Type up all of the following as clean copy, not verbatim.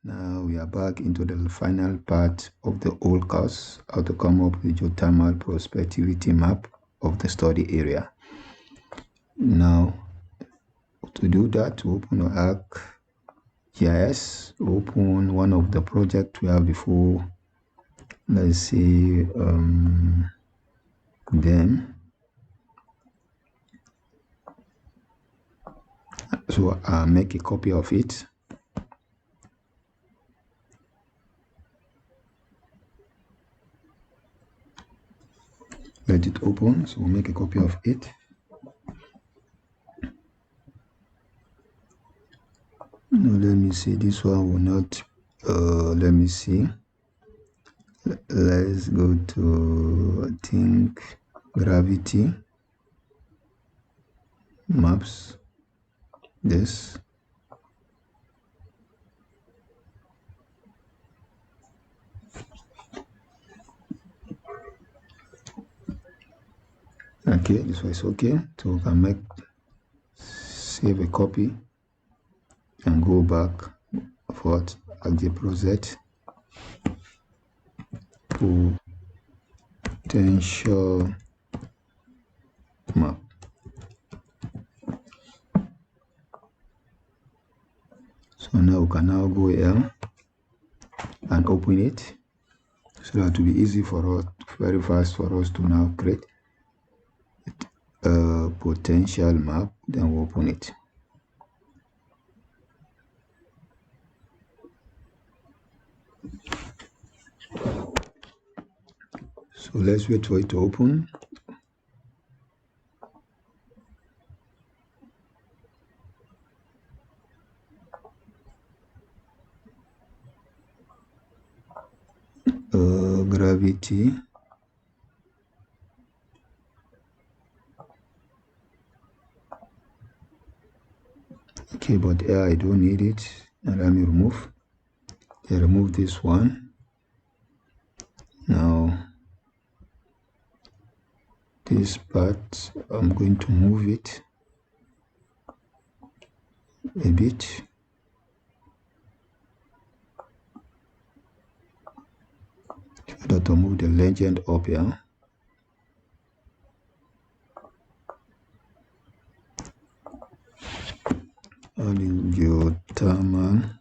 Now we are back into the final part of the whole course, how to come up with geothermal prospectivity map of the study area. Now, to do that, we open our ArcGIS, open one of the projects we have before. Let's see them. So I'll make a copy of it. Let it open, so we'll make a copy of it. Now let me see, this one will not, let me see. Let's go to, I think, gravity, maps, this. Okay, this one is okay. So we can save a copy and go back forward at the project. Potential map. So now we can now go here and open it, so that will be easy for us, very fast for us to now create a potential map. Then we'll open it. So let's wait for it to open. Gravity. Okay, but here I don't need it. And let me remove. I remove this one. Now this part, I'm going to move it a bit. So that to move the legend up here. Geothermal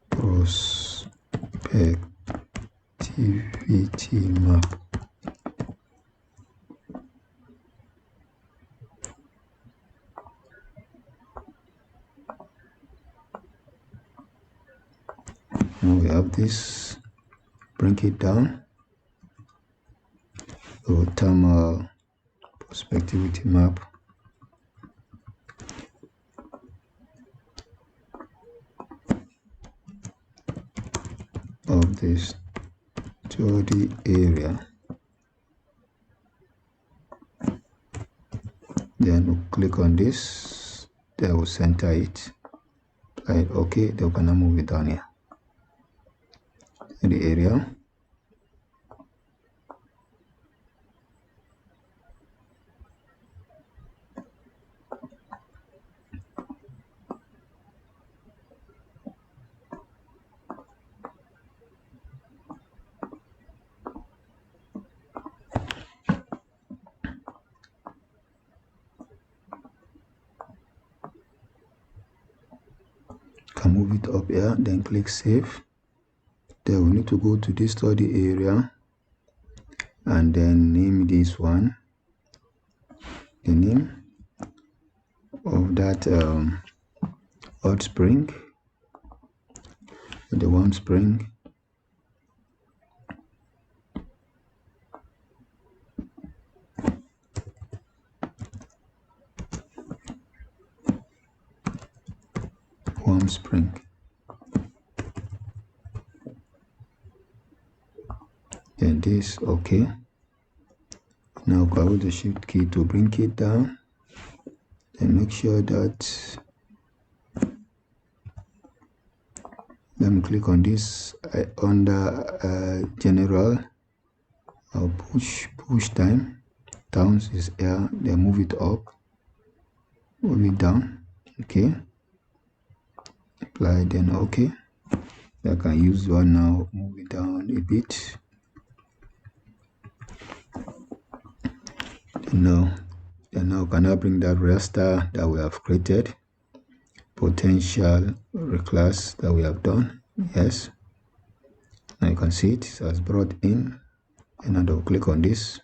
prospectivity map. Now we have this. Bring it down. Geothermal prospectivity map. Of this study area. Then we'll click on this. Then we'll center it. Right, okay, then we can now move it down here. In the area. Can move it up here, then click save. Then we need to go to this study area and then name this one. The name of that hot spring, the warm spring. Warm spring. Then this, okay. Now go with the shift key to bring it down. Then make sure that, let me click on this under general. I'll push time. Downs is here. Then move it up. Move it down. Okay. apply, then okay. I can use one now, move it down a bit. Now can I bring that raster that we have created, potential reclass that we have done? Yes. Now you can see it has brought in, and I double click on this.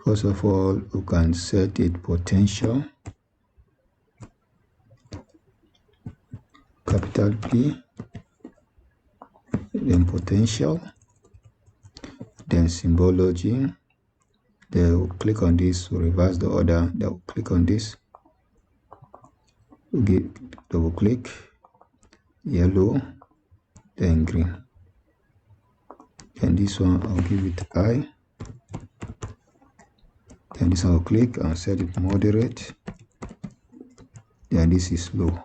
First of all, you can set it potential, capital P, then potential, then symbology. Then we'll click on this, we'll reverse the order. Then we'll click on this, we'll double click, yellow, then green. Then this one I'll give it I. Then this one I'll click and set it moderate. Then this is low.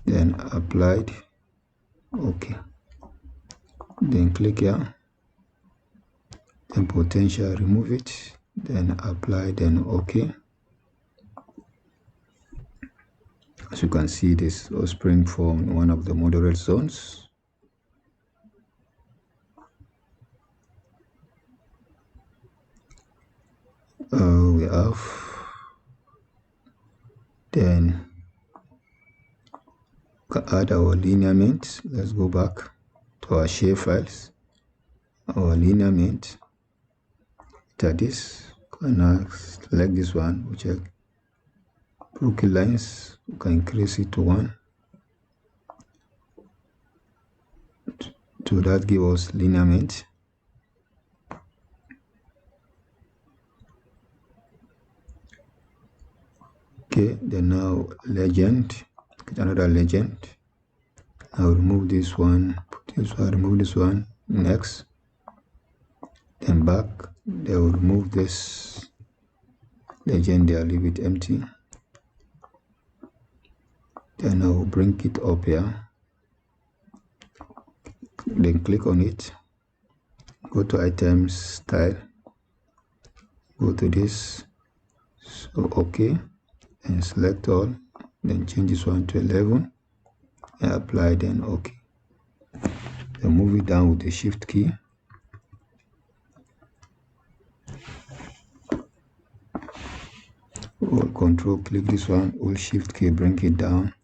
Then applied. Okay. Then click here. Then potential, remove it. Then apply. Then okay. As you can see, this spring from one of the moderate zones. We have, then add our lineaments. Let's go back to our shape files. Our lineament, that is, and now select this one, we check brookie lines, we can increase it to 1. So that gives us lineament. Okay, then now legend, get another legend. I'll remove this one, put this one, remove this one, next. Then back, they will remove this legend there, leave it empty. Then I will bring it up here. Then click on it. Go to items, style. Go to this. So okay. And select all. Then change this one to 11. And apply, then okay. Then move it down with the shift key. Hold control, click this one, hold shift key, bring it down.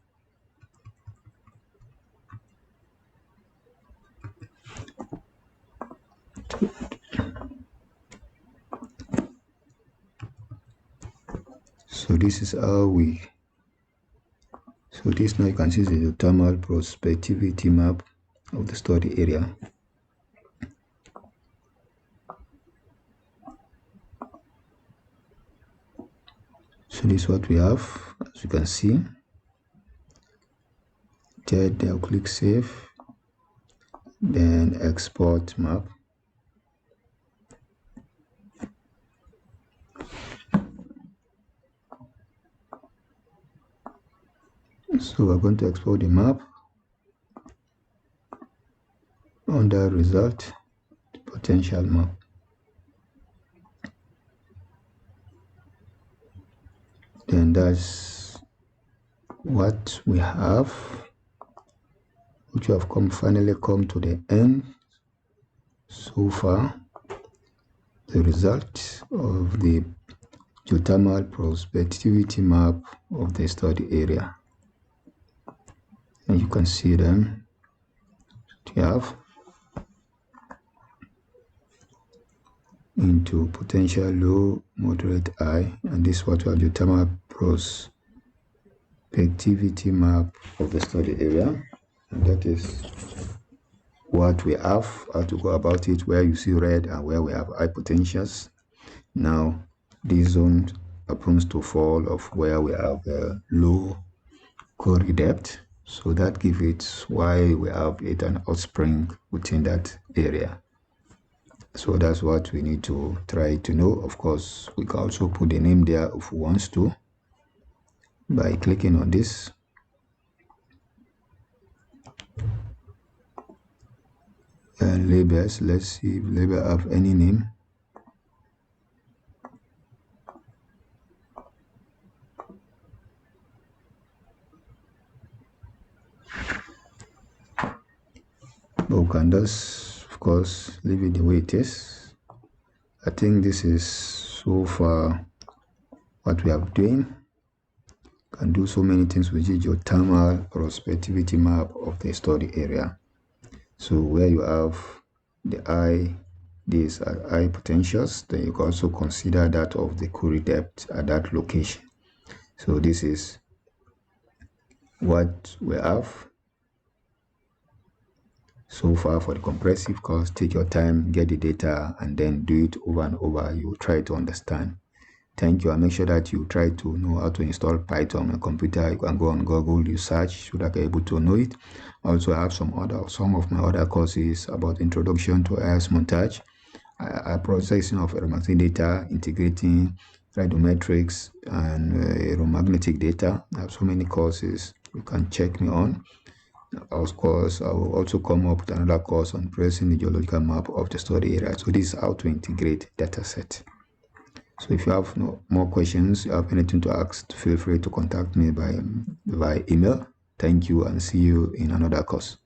So this is how we, so this now you can see the geothermal prospectivity map of the study area. So this is what we have, as you can see. Then I'll click save, then export map. So we're going to export the map. Under result, potential map. Then that's what we have, which we have finally come to the end. So far, the result of the geothermal prospectivity map of the study area. And you can see them. You have into potential low, moderate, high, and this is what we have geothermal prospectivity map of the study area. And that is what we have, how to go about it, where you see red and where we have high potentials. Now, this zone happens to fall of where we have low Curie depth. So that gives it why we have it an hot spring within that area. So that's what we need to try to know. Of course, we can also put the name there if we want to by clicking on this. And labels, let's see if label have any name. So we can just, of course, leave it the way it is. I think this is so far what we have doing. Can do so many things with the geothermal prospectivity map of the study area. So where you have these are high potentials, then you can also consider that of the Curie depth at that location. So this is what we have so far for the compressive course. Take your time, get the data, and then do it over and over. You try to understand. Thank you, and make sure that you try to know how to install Python on a computer. You can go on Google, you search so that you're able to know it. Also, I have some of my other courses about introduction to IS montage, processing of aeromagnetic data, integrating radiometrics and aeromagnetic data. I have so many courses you can check me on. Of course, I will also come up with another course on tracing the geological map of the study area. So this is how to integrate data set. So if you have more questions, you have anything to ask, feel free to contact me by email. Thank you, and see you in another course.